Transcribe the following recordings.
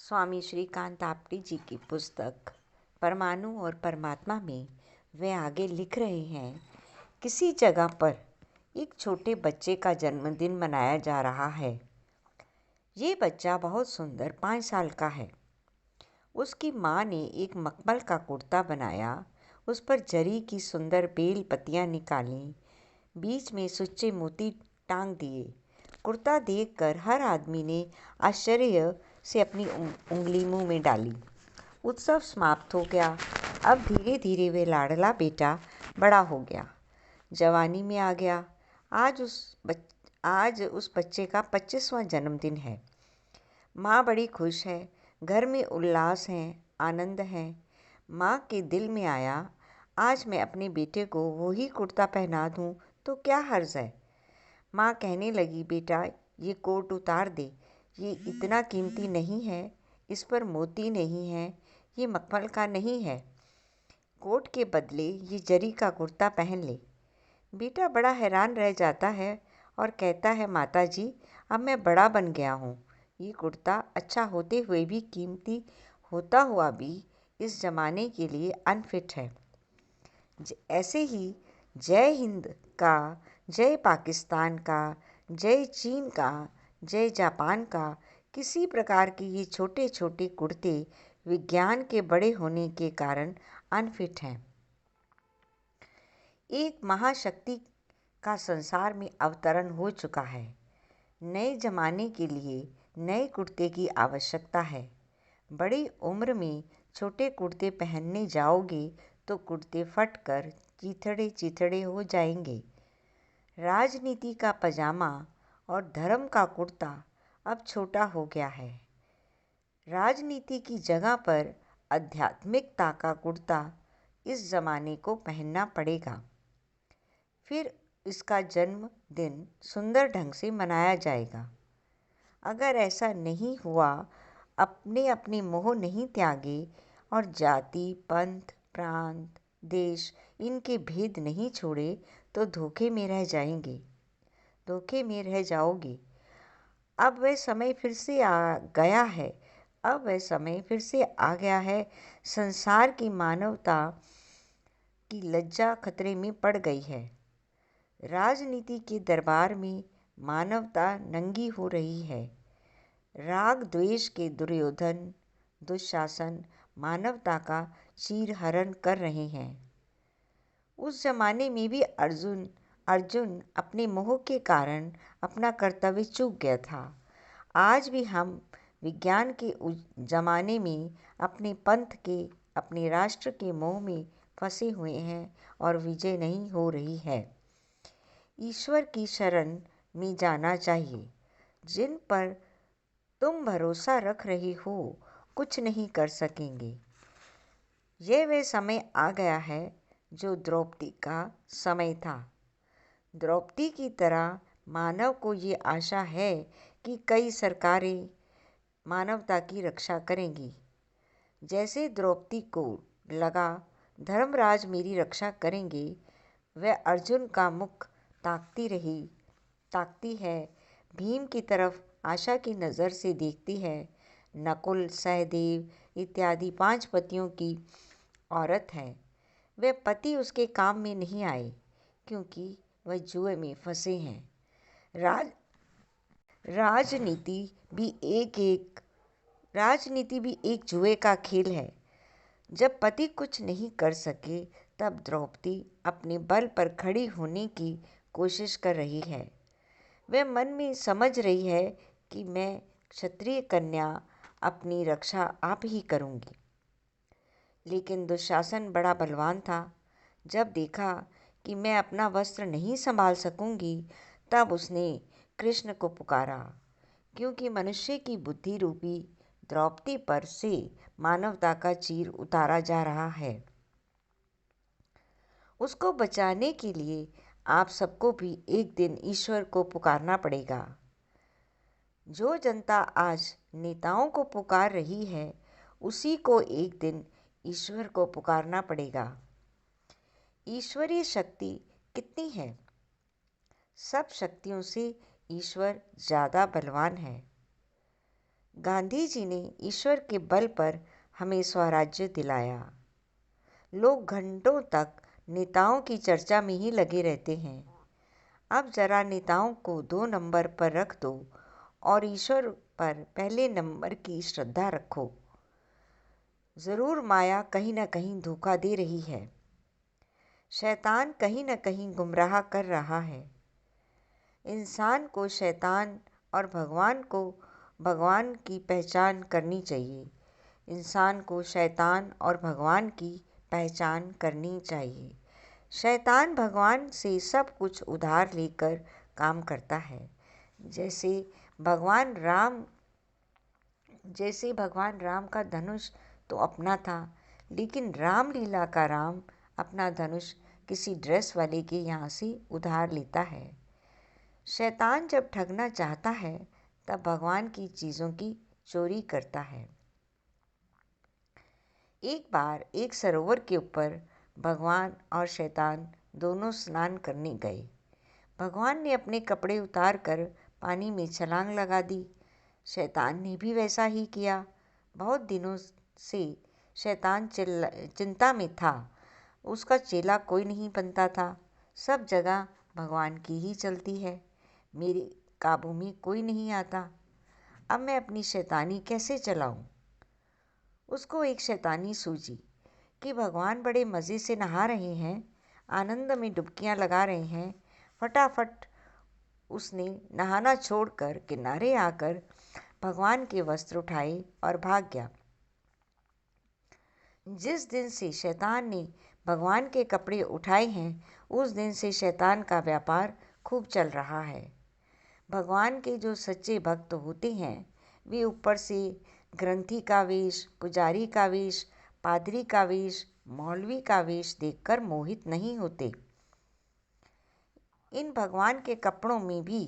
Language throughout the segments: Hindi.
स्वामी श्रीकांत आपटे जी की पुस्तक परमाणु और परमात्मा में वे आगे लिख रहे हैं, किसी जगह पर एक छोटे बच्चे का जन्मदिन मनाया जा रहा है। ये बच्चा बहुत सुंदर 5 साल का है। उसकी माँ ने एक मखमल का कुर्ता बनाया, उस पर जरी की सुंदर बेल पत्तियाँ निकालीं, बीच में सुच्चे मोती टांग दिए। कुर्ता देखकर हर आदमी ने आश्चर्य से अपनी उंगली मुंह में डाली। उत्सव समाप्त हो गया। अब धीरे धीरे वे लाडला बेटा बड़ा हो गया, जवानी में आ गया। आज उस बच्चे का 25वां जन्मदिन है। माँ बड़ी खुश है, घर में उल्लास है, आनंद है। माँ के दिल में आया, आज मैं अपने बेटे को वही कुर्ता पहना दूँ तो क्या हर्ज है। माँ कहने लगी, बेटा ये कोट उतार दे, ये इतना कीमती नहीं है, इस पर मोती नहीं है, ये मखमल का नहीं है। कोट के बदले ये जरी का कुर्ता पहन ले। बेटा बड़ा हैरान रह जाता है और कहता है, माता जी अब मैं बड़ा बन गया हूँ, ये कुर्ता अच्छा होते हुए भी, कीमती होता हुआ भी इस ज़माने के लिए अनफिट है। ऐसे ही जय हिंद का, जय पाकिस्तान का, जय चीन का, जय जापान का, किसी प्रकार के ये छोटे छोटे कुर्ते विज्ञान के बड़े होने के कारण अनफिट हैं। एक महाशक्ति का संसार में अवतरण हो चुका है। नए जमाने के लिए नए कुर्ते की आवश्यकता है। बड़ी उम्र में छोटे कुर्ते पहनने जाओगे तो कुर्ते फटकर चिथड़े चिथड़े हो जाएंगे। राजनीति का पजामा और धर्म का कुर्ता अब छोटा हो गया है। राजनीति की जगह पर आध्यात्मिकता का कुर्ता इस ज़माने को पहनना पड़ेगा। फिर इसका जन्मदिन सुंदर ढंग से मनाया जाएगा। अगर ऐसा नहीं हुआ, अपने अपने मोह नहीं त्यागे और जाति, पंथ, प्रांत, देश इनके भेद नहीं छोड़े तो धोखे में रह जाएंगे, धोखे में रह जाओगे। अब वह समय फिर से आ गया है, अब वह समय फिर से आ गया है। संसार की मानवता की लज्जा खतरे में पड़ गई है। राजनीति के दरबार में मानवता नंगी हो रही है। राग द्वेष के दुर्योधन, दुशासन मानवता का चीरहरण कर रहे हैं। उस जमाने में भी अर्जुन अपने मोह के कारण अपना कर्तव्य चूक गया था। आज भी हम विज्ञान के उस जमाने में अपने पंथ के, अपने राष्ट्र के मोह में फंसे हुए हैं और विजय नहीं हो रही है। ईश्वर की शरण में जाना चाहिए। जिन पर तुम भरोसा रख रहे हो कुछ नहीं कर सकेंगे। यह वह समय आ गया है जो द्रौपदी का समय था। द्रौपदी की तरह मानव को ये आशा है कि कई सरकारें मानवता की रक्षा करेंगी। जैसे द्रौपदी को लगा धर्मराज मेरी रक्षा करेंगे, वह अर्जुन का मुख ताकती है, भीम की तरफ आशा की नज़र से देखती है। नकुल, सहदेव इत्यादि 5 पतियों की औरत है। वे पति उसके काम में नहीं आए क्योंकि वह जुए में फंसे हैं। राजनीति भी एक जुए का खेल है। जब पति कुछ नहीं कर सके तब द्रौपदी अपने बल पर खड़ी होने की कोशिश कर रही है। वह मन में समझ रही है कि मैं क्षत्रिय कन्या, अपनी रक्षा आप ही करूंगी। लेकिन दुशासन बड़ा बलवान था। जब देखा कि मैं अपना वस्त्र नहीं संभाल सकूंगी, तब उसने कृष्ण को पुकारा, क्योंकि मनुष्य की बुद्धि रूपी द्रौपदी पर से मानवता का चीर उतारा जा रहा है। उसको बचाने के लिए आप सबको भी एक दिन ईश्वर को पुकारना पड़ेगा। जो जनता आज नेताओं को पुकार रही है, उसी को एक दिन ईश्वर को पुकारना पड़ेगा। ईश्वरीय शक्ति कितनी है? सब शक्तियों से ईश्वर ज़्यादा बलवान है। गांधी जी ने ईश्वर के बल पर हमें स्वराज्य दिलाया। लोग घंटों तक नेताओं की चर्चा में ही लगे रहते हैं। अब जरा नेताओं को 2 नंबर पर रख दो और ईश्वर पर पहले नंबर की श्रद्धा रखो। ज़रूर माया कहीं न कहीं धोखा दे रही है। शैतान कहीं न कहीं गुमराह कर रहा है। इंसान को शैतान और भगवान को भगवान की पहचान करनी चाहिए। इंसान को शैतान और भगवान की पहचान करनी चाहिए। शैतान भगवान से सब कुछ उधार लेकर काम करता है। जैसे भगवान राम का धनुष तो अपना था, लेकिन रामलीला का राम अपना धनुष किसी ड्रेस वाले के यहाँ से उधार लेता है। शैतान जब ठगना चाहता है तब भगवान की चीज़ों की चोरी करता है। एक बार एक सरोवर के ऊपर भगवान और शैतान दोनों स्नान करने गए। भगवान ने अपने कपड़े उतार कर पानी में छलांग लगा दी। शैतान ने भी वैसा ही किया। बहुत दिनों से शैतान चिंता में था। उसका चेला कोई नहीं बनता था। सब जगह भगवान की ही चलती है, मेरे काबू में कोई नहीं आता। अब मैं अपनी शैतानी कैसे चलाऊं? उसको एक शैतानी सूझी कि भगवान बड़े मज़े से नहा रहे हैं, आनंद में डुबकियां लगा रहे हैं। फटाफट उसने नहाना छोड़कर किनारे आकर भगवान के वस्त्र उठाए और भाग गया। जिस दिन से शैतान ने भगवान के कपड़े उठाए हैं, उस दिन से शैतान का व्यापार खूब चल रहा है। भगवान के जो सच्चे भक्त होते हैं, वे ऊपर से ग्रंथी का वेश, पुजारी का वेश, पादरी का वेश, मौलवी का वेश देखकर मोहित नहीं होते। इन भगवान के कपड़ों में भी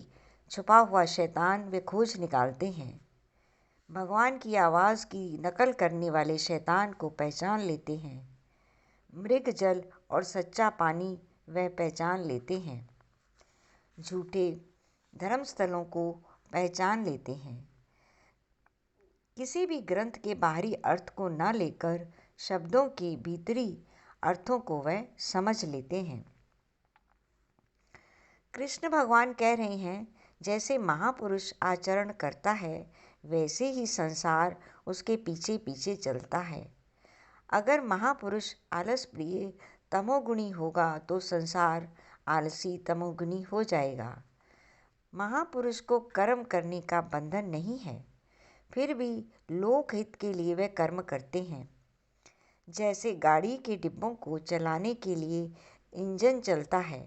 छुपा हुआ शैतान वे खोज निकालते हैं। भगवान की आवाज़ की नकल करने वाले शैतान को पहचान लेते हैं। मृग जल और सच्चा पानी वह पहचान लेते हैं। झूठे धर्मस्थलों को पहचान लेते हैं। किसी भी ग्रंथ के बाहरी अर्थ को न लेकर शब्दों के भीतरी अर्थों को वह समझ लेते हैं। कृष्ण भगवान कह रहे हैं, जैसे महापुरुष आचरण करता है वैसे ही संसार उसके पीछे पीछे चलता है। अगर महापुरुष आलस प्रिय तमोगुणी होगा तो संसार आलसी तमोगुणी हो जाएगा। महापुरुष को कर्म करने का बंधन नहीं है, फिर भी लोकहित के लिए वे कर्म करते हैं। जैसे गाड़ी के डिब्बों को चलाने के लिए इंजन चलता है।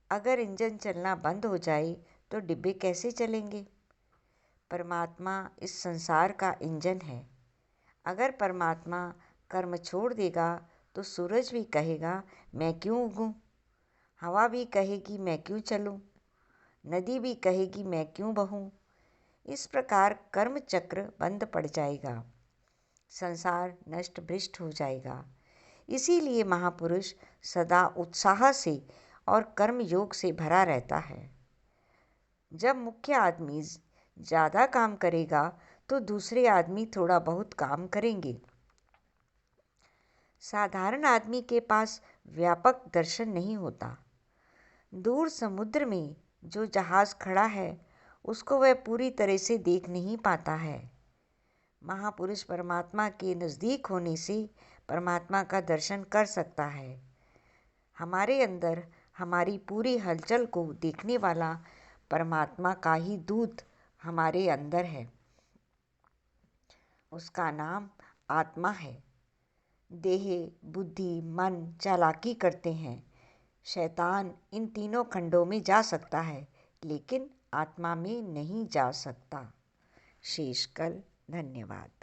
अगर इंजन चलना बंद हो जाए तो डिब्बे कैसे चलेंगे? परमात्मा इस संसार का इंजन है। अगर परमात्मा कर्म छोड़ देगा तो सूरज भी कहेगा मैं क्यों उगूं, हवा भी कहेगी मैं क्यों चलूं, नदी भी कहेगी मैं क्यों बहूं। इस प्रकार कर्म चक्र बंद पड़ जाएगा, संसार नष्ट भ्रष्ट हो जाएगा। इसीलिए महापुरुष सदा उत्साह से और कर्म योग से भरा रहता है। जब मुख्य आदमी ज़्यादा काम करेगा तो दूसरे आदमी थोड़ा बहुत काम करेंगे। साधारण आदमी के पास व्यापक दर्शन नहीं होता। दूर समुद्र में जो जहाज़ खड़ा है उसको वह पूरी तरह से देख नहीं पाता है। महापुरुष परमात्मा के नज़दीक होने से परमात्मा का दर्शन कर सकता है। हमारे अंदर हमारी पूरी हलचल को देखने वाला परमात्मा का ही दूत हमारे अंदर है। उसका नाम आत्मा है। देह, बुद्धि, मन चालाकी करते हैं। शैतान इन तीनों खंडों में जा सकता है, लेकिन आत्मा में नहीं जा सकता। शेषकल। धन्यवाद।